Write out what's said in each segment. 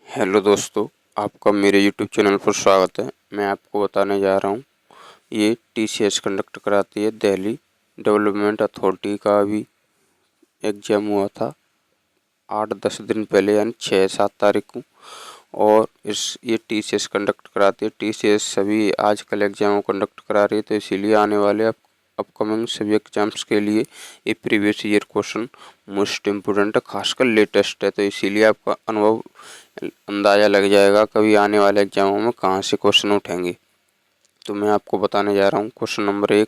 Hello दोस्तों, आपका मेरे यूट्यूब चैनल पर स्वागत है। मैं आपको बताने जा रहा हूँ, ये टीसीएस कंडक्ट कराती है। दिल्ली डेवलपमेंट अथॉरिटी का अभी एग्ज़ाम हुआ था 8-10 दिन पहले, यानी 6-7 तारीख को। और ये टीसीएस कंडक्ट कराती है। टीसीएस सभी आजकल एग्ज़ाम कंडक्ट करा रही है, तो इसीलिए आने वाले अपकमिंग सभी एग्जाम्स के लिए ये previous year question most important है, खासकर लेटेस्ट है। तो इसीलिए आपका अनुभव अंदाज़ा लग जाएगा कभी आने वाले एग्जामों में कहाँ से क्वेश्चन उठेंगे। तो मैं आपको बताने जा रहा हूँ क्वेश्चन नंबर 1,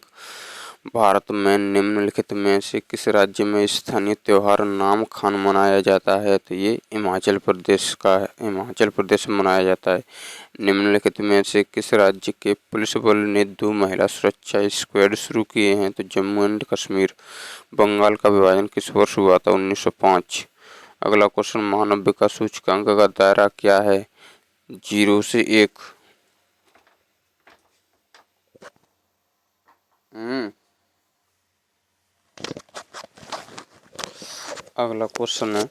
भारत में निम्नलिखित में से किस राज्य में स्थानीय त्योहार नाम खान मनाया जाता है। तो ये हिमाचल प्रदेश का है, हिमाचल प्रदेश में मनाया जाता है। निम्नलिखित में से किस राज्य के पुलिस बल ने 2 महिला सुरक्षा स्क्वाड शुरू किए हैं। तो जम्मू एंड कश्मीर। बंगाल का विभाजन किस वर्ष हुआ था? 1905। अगला क्वेश्चन, मानव विकास सूचकांक का दायरा क्या है? 0 से 1। अगला क्वेश्चन है,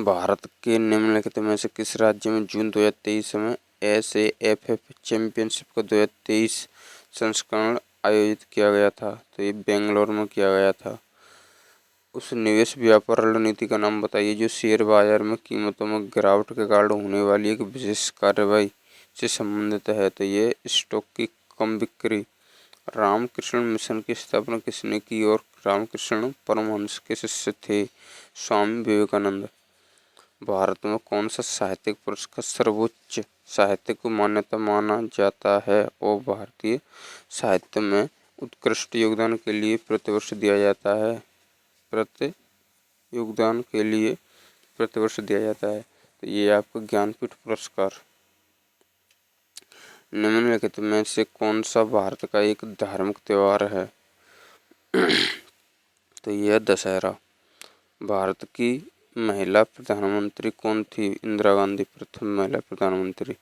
भारत के निम्नलिखित में से किस राज्य में जून 2023 में SAFF चैंपियनशिप का 2023 संस्करण आयोजित किया गया था? तो ये बेंगलोर में किया गया था। उस निवेश व्यापार रणनीति का नाम बताइए जो शेयर बाजार में कीमतों में गिरावट के कारण होने वाली एक विशेष कार्रवाई से संबंधित है। तो ये स्टॉक की कम बिक्री। रामकृष्ण मिशन की स्थापना किसने की और रामकृष्ण परमहंस के शिष्य थे? स्वामी विवेकानंद। भारत में कौन सा साहित्यिक पुरस्कार सर्वोच्च साहित्य को मान्यता माना जाता है और भारतीय साहित्य में उत्कृष्ट योगदान के लिए प्रतिवर्ष दिया जाता है? योगदान के लिए प्रतिवर्ष दिया जाता है। तो ये आपको ज्ञानपीठ पुरस्कार। निम्नलिखित में से कौन सा भारत का एक धार्मिक त्योहार है? तो यह दशहरा। भारत की महिला प्रधानमंत्री कौन थी? इंदिरा गांधी, प्रथम महिला प्रधानमंत्री।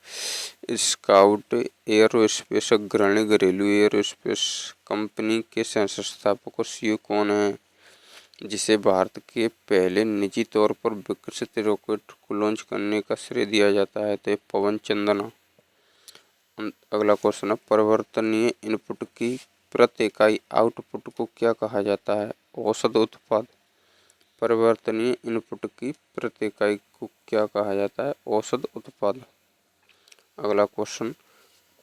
स्काउट एयरोस्पेस अग्रणी घरेलू एयरोस्पेस कंपनी के सह संस्थापक और सीईओ कौन है, जिसे भारत के पहले निजी तौर पर विकसित रॉकेट को लॉन्च करने का श्रेय दिया जाता है? तो पवन चंद्रना। अगला क्वेश्चन है, परिवर्तनीय इनपुट की प्रति इकाई आउटपुट को क्या कहा जाता है? औसत उत्पाद। परिवर्तनीय इनपुट की प्रति इकाई को क्या कहा जाता है? औसत उत्पाद। अगला क्वेश्चन,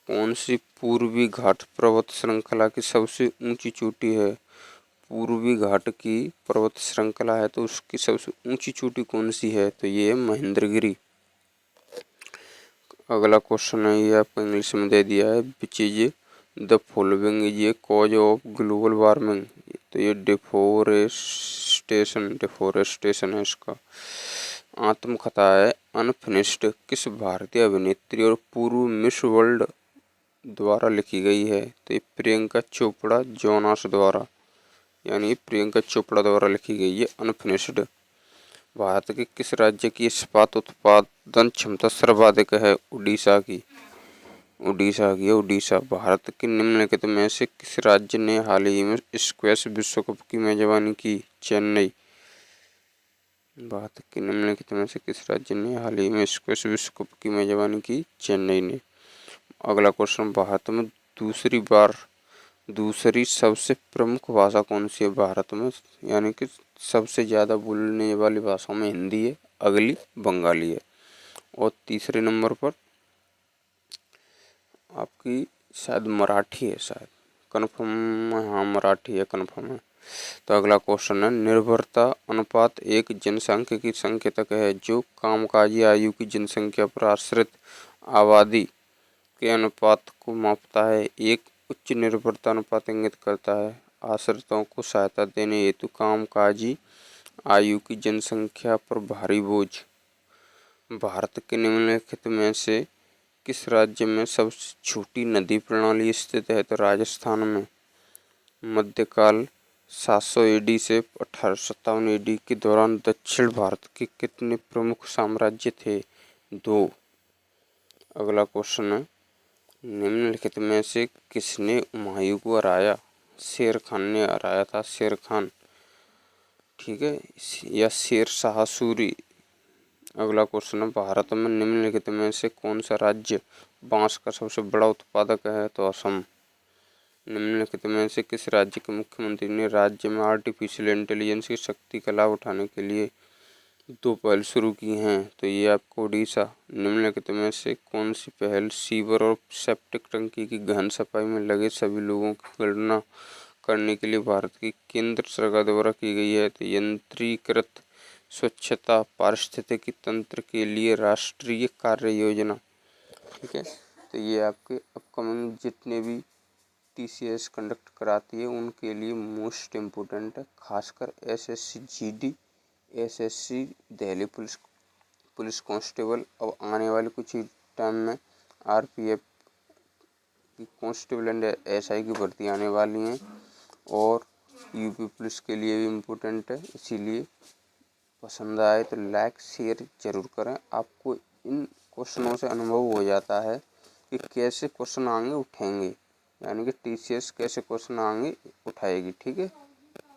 कौन सी पूर्वी घाट पर्वत श्रृंखला की सबसे ऊंची चोटी है? पूर्वी घाट की पर्वत श्रृंखला है तो उसकी सबसे ऊंची चोटी कौन सी है? तो ये है महेंद्रगिरी। अगला क्वेश्चन है, ये आपको इंग्लिश में दे दिया है, which is the following is a cause of global warming. तो ये डिफोरेस्टेशन है इसका। आत्मकथा है अनफिनिश्ड किस भारतीय अभिनेत्री और पूर्व मिस वर्ल्ड द्वारा लिखी गई है? तो ये प्रियंका चोपड़ा जोनास द्वारा, यानी प्रियंका चोपड़ा द्वारा लिखी गई है अनफिनिश्ड। भारत के किस राज्य की इस्पात उत्पादन क्षमता सर्वाधिक है? उड़ीसा की। उड़ीसा। भारत के निम्नलिखित में से किस राज्य ने हाल ही में स्क्वैश विश्व कप की मेजबानी की? चेन्नई। भारत के निम्नलिखित में से किस राज्य ने हाल ही में स्क्वैश विश्व कप की मेजबानी की? चेन्नई ने। अगला क्वेश्चन, भारत में दूसरी सबसे प्रमुख भाषा कौन सी है भारत में? यानी कि सबसे ज़्यादा बोलने वाली भाषा में हिंदी है, अगली बंगाली है और तीसरे नंबर पर आपकी शायद मराठी है, शायद कन्फर्म। हाँ, मराठी है, कन्फर्म है। तो अगला क्वेश्चन है, निर्भरता अनुपात एक जनसांख्यिकी संकेतक है जो कामकाजी आयु की जनसंख्या पर आश्रित आबादी के अनुपात को मापता है। एक उच्च निर्भरता अनुपात इंगित करता है आश्रितों को सहायता देने हेतु कामकाजी आयु की जनसंख्या पर भारी बोझ। भारत के निम्नलिखित में से किस राज्य में सबसे छोटी नदी प्रणाली स्थित है? तो राजस्थान में। मध्यकाल 700 AD से 1857 AD के दौरान दक्षिण भारत के कितने प्रमुख साम्राज्य थे? 2। अगला क्वेश्चन है, निम्नलिखित में से किसने हुमायूं को हराया? शेर खान ने हराया था, शेर खान, ठीक है, या शेर शाह सूरी। अगला क्वेश्चन है, भारत में निम्नलिखित में से कौन सा राज्य बांस का सबसे बड़ा उत्पादक है? तो असम। निम्नलिखित में से किस राज्य के मुख्यमंत्री ने राज्य में आर्टिफिशियल इंटेलिजेंस की शक्ति का लाभ उठाने के लिए 2 पहल शुरू की हैं? तो ये आपको उड़ीसा। निम्नलिखित में से कौन सी पहल सीवर और सेप्टिक टंकी की गहन सफाई में लगे सभी लोगों की गणना करने के लिए भारत की केंद्र सरकार द्वारा की गई है? तो यंत्रीकृत स्वच्छता पारिस्थितिकी तंत्र के लिए राष्ट्रीय कार्य योजना। ठीक है, तो ये आपके अपकमिंग जितने भी TCS कंडक्ट कराती है उनके लिए मोस्ट इम्पोर्टेंट है, खासकर SSC GD, SSC Delhi police constable. अब आने वाले कुछ ही टाइम में RPF की कांस्टेबल एंड SI की भर्ती आने वाली हैं और UP पुलिस के लिए भी इम्पोर्टेंट है। इसीलिए पसंद आए तो लाइक शेयर जरूर करें। आपको इन क्वेश्चनों से अनुभव हो जाता है कि कैसे क्वेश्चन आगे उठेंगे, यानी कि TCS कैसे क्वेश्चन आगे उठाएगी। ठीक है।